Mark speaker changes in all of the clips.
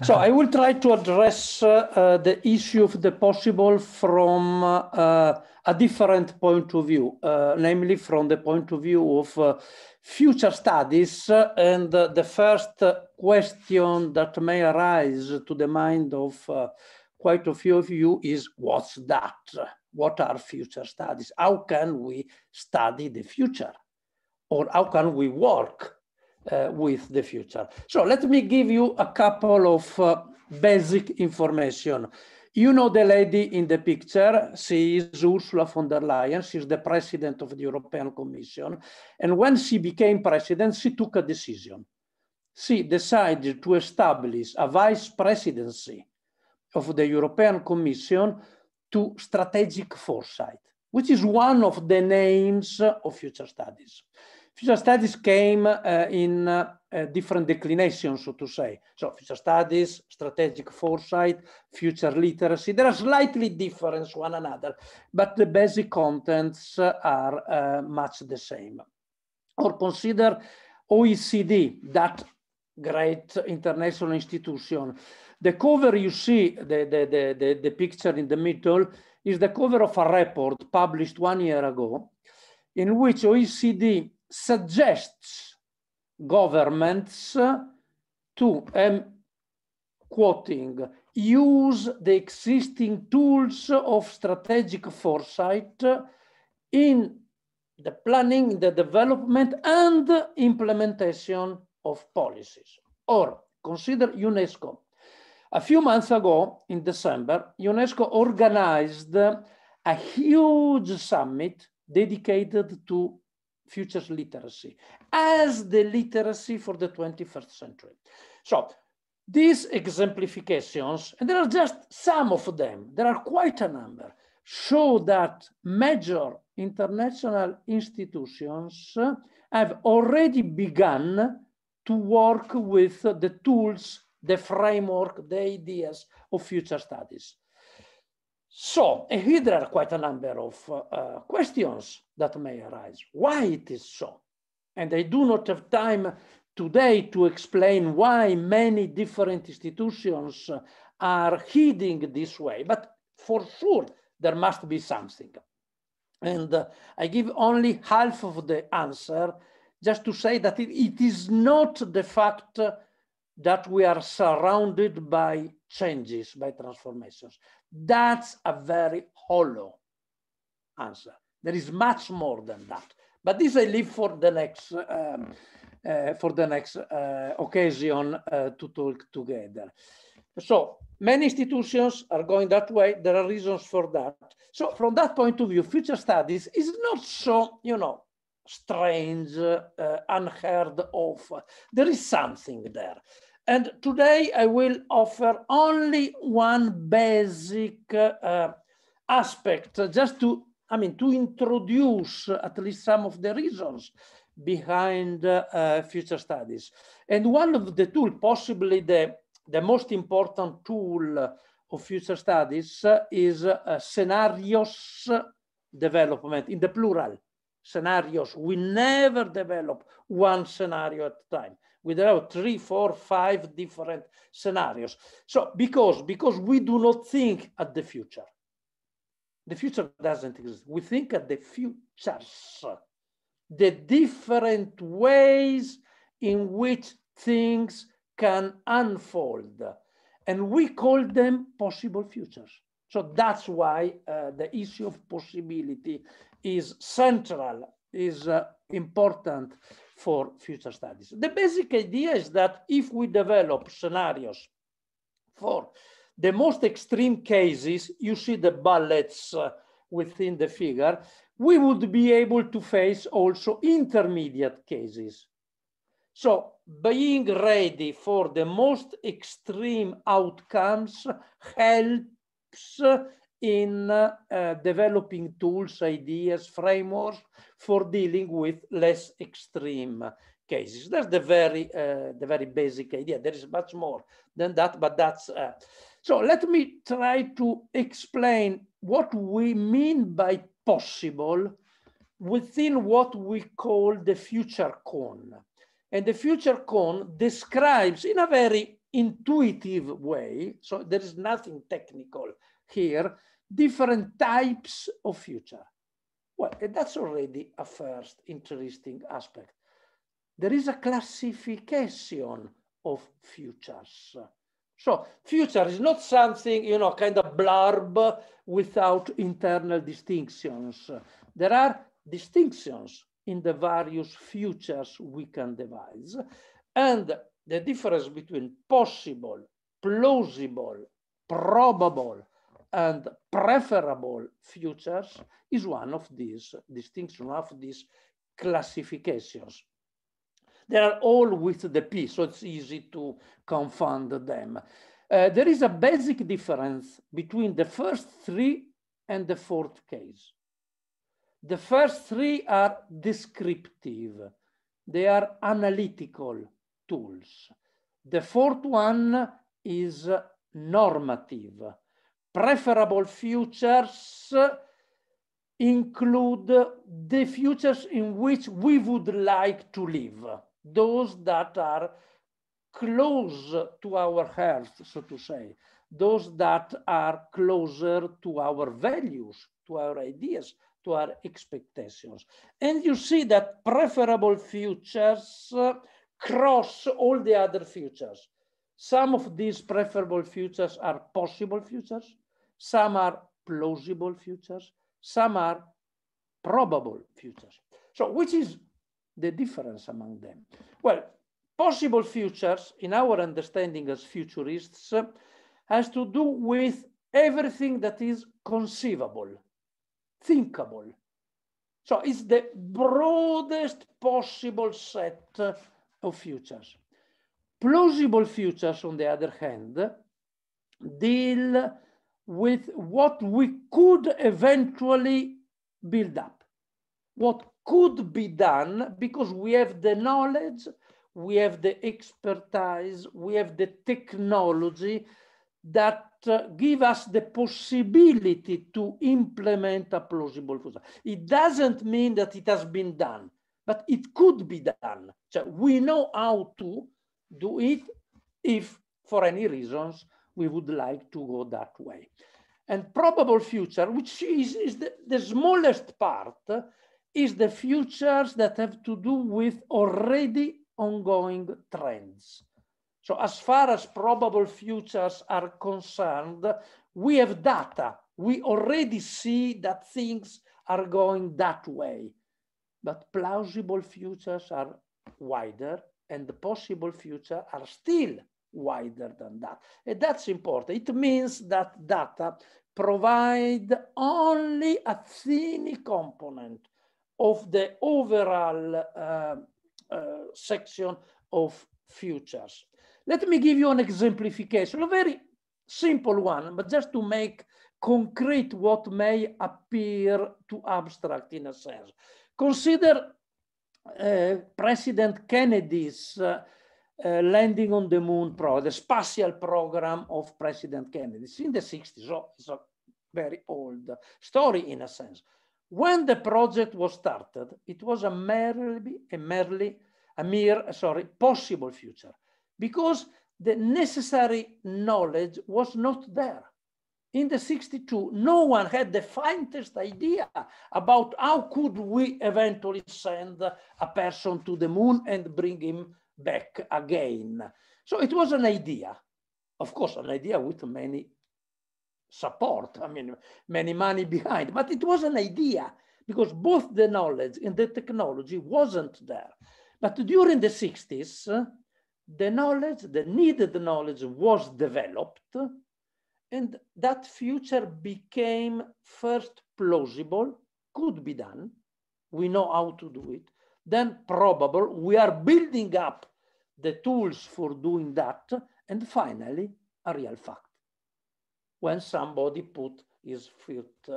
Speaker 1: So I will try to address the issue of the possible from a different point of view, namely from the point of view of future studies. And the first question that may arise to the mind of quite a few of you is, what's that? What are future studies? How can we study the future? Or how can we work with the future? So let me give you a couple of basic information. You know the lady in the picture. She is Ursula von der Leyen. She's the president of the European Commission. And when she became president, she took a decision. She decided to establish a vice presidency of the European Commission to strategic foresight, which is one of the names of future studies. Future studies came in different declinations, so to say. So future studies, strategic foresight, future literacy, they are slightly different one another, but the basic contents are much the same. Or consider OECD, that great international institution. The cover you see, the picture in the middle, is the cover of a report published 1 year ago, in which OECD suggests governments to, quoting, use the existing tools of strategic foresight in the planning, the development, and implementation of policies. Or consider UNESCO. A few months ago, in December, UNESCO organized a huge summit dedicated to futures literacy as the literacy for the 21st century. So these exemplifications, and there are just some of them, there are quite a number, show that major international institutions have already begun to work with the tools, the framework, the ideas of future studies. So here there are quite a number of questions that may arise. Why it is so? And I do not have time today to explain why many different institutions are heading this way, but for sure there must be something. And I give only half of the answer just to say that it is not the fact that we are surrounded by changes, by transformations. That's a very hollow answer. There is much more than that. But this I leave for the next occasion to talk together. So many institutions are going that way. There are reasons for that. So from that point of view, future studies is not so, strange, unheard of. There is something there. And today I will offer only one basic aspect, just to introduce at least some of the reasons behind future studies. And one of the tools, possibly the most important tool of future studies, is scenarios development, in the plural. Scenarios. We never develop one scenario at a time. We develop 3, 4, 5 different scenarios. So because we do not think at the future. The future doesn't exist. We think at the futures, the different ways in which things can unfold. And we call them possible futures. So that's why the issue of possibility is central, is important for future studies. The basic idea is that if we develop scenarios for the most extreme cases, you see the bullets within the figure, we would be able to face also intermediate cases. So being ready for the most extreme outcomes helps in developing tools, ideas, frameworks for dealing with less extreme cases. That's the very basic idea. There is much more than that, but that's... So let me try to explain what we mean by possible within what we call the future cone. And the future cone describes in a very intuitive way, so there is nothing technical here, different types of future. Well, that's already a first interesting aspect. There is a classification of futures. So future is not something, you know, kind of blurb without internal distinctions. There are distinctions in the various futures we can devise. And the difference between possible, plausible, probable, and preferable futures is one of these distinctions, of these classifications. They are all with the P, so it's easy to confound them. There is a basic difference between the first three and the fourth case. The first three are descriptive. They are analytical tools. The fourth one is normative. Preferable futures include the futures in which we would like to live, those that are close to our heart, so to say, those that are closer to our values, to our ideas, to our expectations. And you see that preferable futures cross all the other futures. Some of these preferable futures are possible futures, some are plausible futures, some are probable futures. So which is the difference among them? Well, possible futures, in our understanding as futurists, has to do with everything that is conceivable, thinkable. So it's the broadest possible set of futures. Plausible futures, on the other hand, deal with what we could eventually build up, what could be done, because we have the knowledge, we have the expertise, we have the technology that give us the possibility to implement a plausible future. It doesn't mean that it has been done, but it could be done. So we know how to do it if, for any reasons, we would like to go that way. And probable future, which is the smallest part, is the futures that have to do with already ongoing trends. So as far as probable futures are concerned, we have data. We already see that things are going that way. But plausible futures are wider, and the possible futures are still wider than that. And that's important. It means that data provide only a tiny component of the overall section of futures. Let me give you an exemplification, a very simple one, but just to make concrete what may appear too abstract in a sense. Consider President Kennedy's landing on the moon the spatial program of President Kennedy. It's in the 60s, so it's a very old story in a sense. When the project was started, it was a mere possible future, because the necessary knowledge was not there. In the 62, no one had the faintest idea about how could we eventually send a person to the moon and bring him back again. So it was an idea, of course, an idea with many support, I mean, many money behind, but it was an idea because both the knowledge and the technology wasn't there. But during the 60s, the knowledge, the needed knowledge was developed, and that future became first plausible, could be done. We know how to do it. Then probable, we are building up the tools for doing that. And finally, a real fact, when somebody put his foot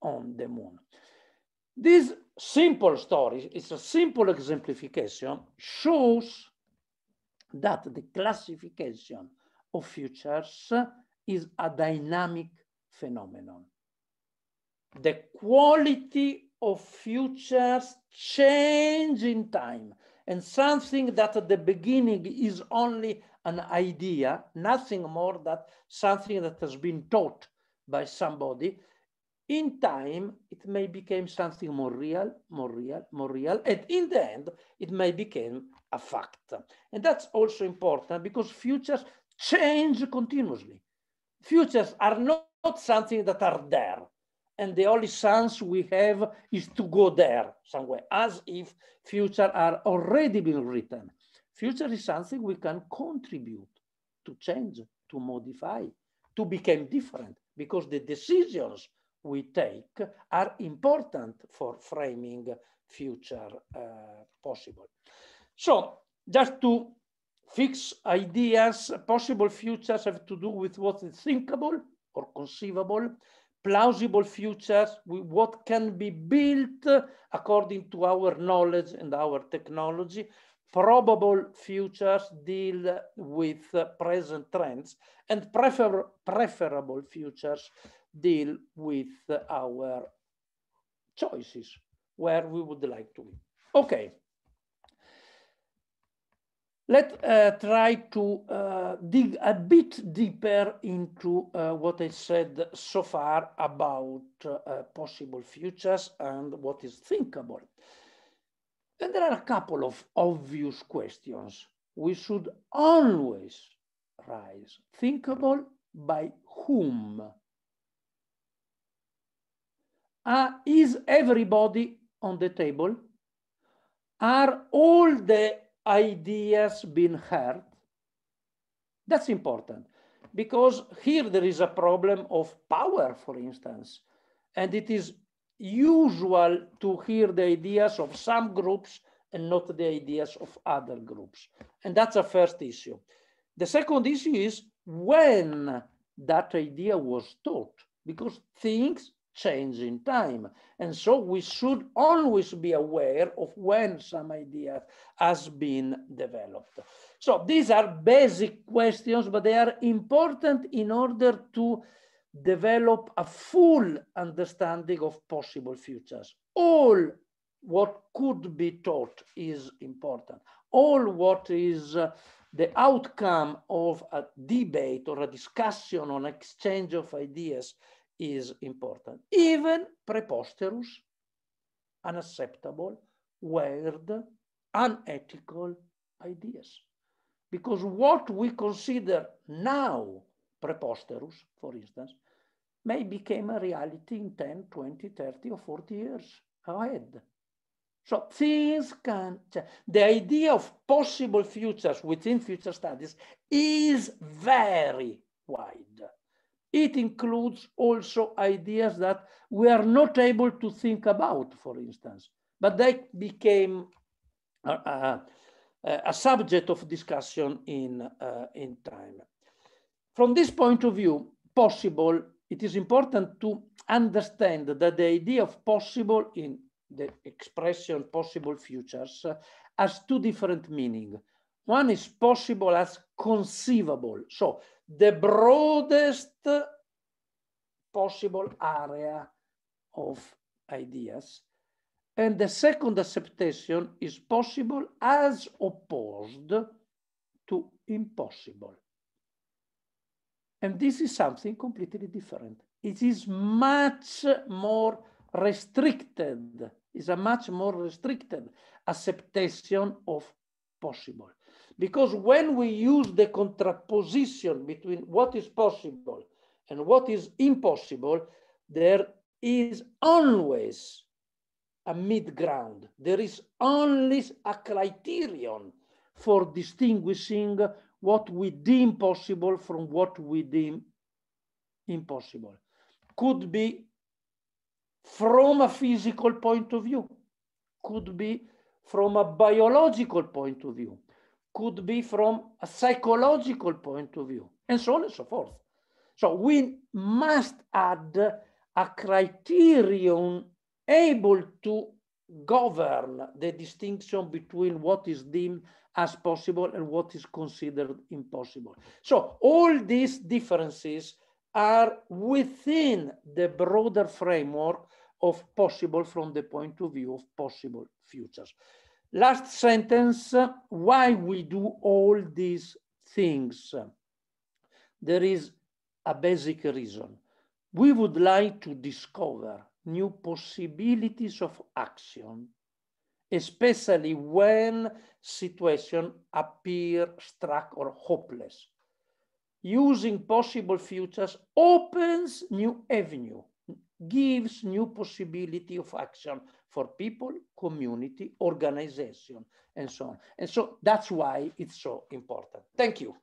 Speaker 1: on the moon. This simple story, it's a simple exemplification, shows that the classification of futures is a dynamic phenomenon. The quality of futures change in time, and something that at the beginning is only an idea, nothing more than something that has been taught by somebody, in time, it may become something more real, and in the end, it may become a fact. And that's also important because futures change continuously. Futures are not something that are there, and the only chance we have is to go there somewhere, as if futures are already being written. Future is something we can contribute to change, to modify, to become different, because the decisions we take are important for framing future possible. So just to fix ideas, possible futures have to do with what is thinkable or conceivable, plausible futures with what can be built according to our knowledge and our technology, probable futures deal with present trends, and preferable futures deal with our choices, where we would like to be. Okay. Let's try to dig a bit deeper into what I said so far about possible futures and what is thinkable. And there are a couple of obvious questions we should always raise. Thinkable by whom? Is everybody on the table? Are all the ideas being heard? That's important, because here there is a problem of power, for instance, and it is usual to hear the ideas of some groups and not the ideas of other groups. And that's a first issue. The second issue is when that idea was taught, because things change in time. And so we should always be aware of when some idea has been developed. So these are basic questions, but they are important in order to develop a full understanding of possible futures. All what could be taught is important. All what is the outcome of a debate or a discussion on exchange of ideas is important. Even preposterous, unacceptable, weird, unethical ideas. Because what we consider now preposterous, for instance, may become a reality in 10, 20, 30, or 40 years ahead. So things can change. The idea of possible futures within future studies is very wide. It includes also ideas that we are not able to think about, for instance, but they became a subject of discussion in time. From this point of view, possible, it is important to understand that the idea of possible in the expression possible futures has two different meanings. One is possible as conceivable, so the broadest possible area of ideas. And the second acceptation is possible as opposed to impossible. And this is something completely different. It is much more restricted, is a much more restricted acceptation of possible. Because when we use the contraposition between what is possible and what is impossible, there is always a mid-ground. There is only a criterion for distinguishing what we deem possible from what we deem impossible. Could be from a physical point of view, could be from a biological point of view, could be from a psychological point of view, and so on and so forth. So we must add a criterion able to govern the distinction between what is deemed as possible and what is considered impossible. So all these differences are within the broader framework of possible from the point of view of possible futures. Last sentence, why we do all these things? There is a basic reason. We would like to discover new possibilities of action, especially when situations appear stuck or hopeless. Using possible futures opens new avenue, gives new possibility of action for people, community, organization, and so on. And so that's why it's so important. Thank you.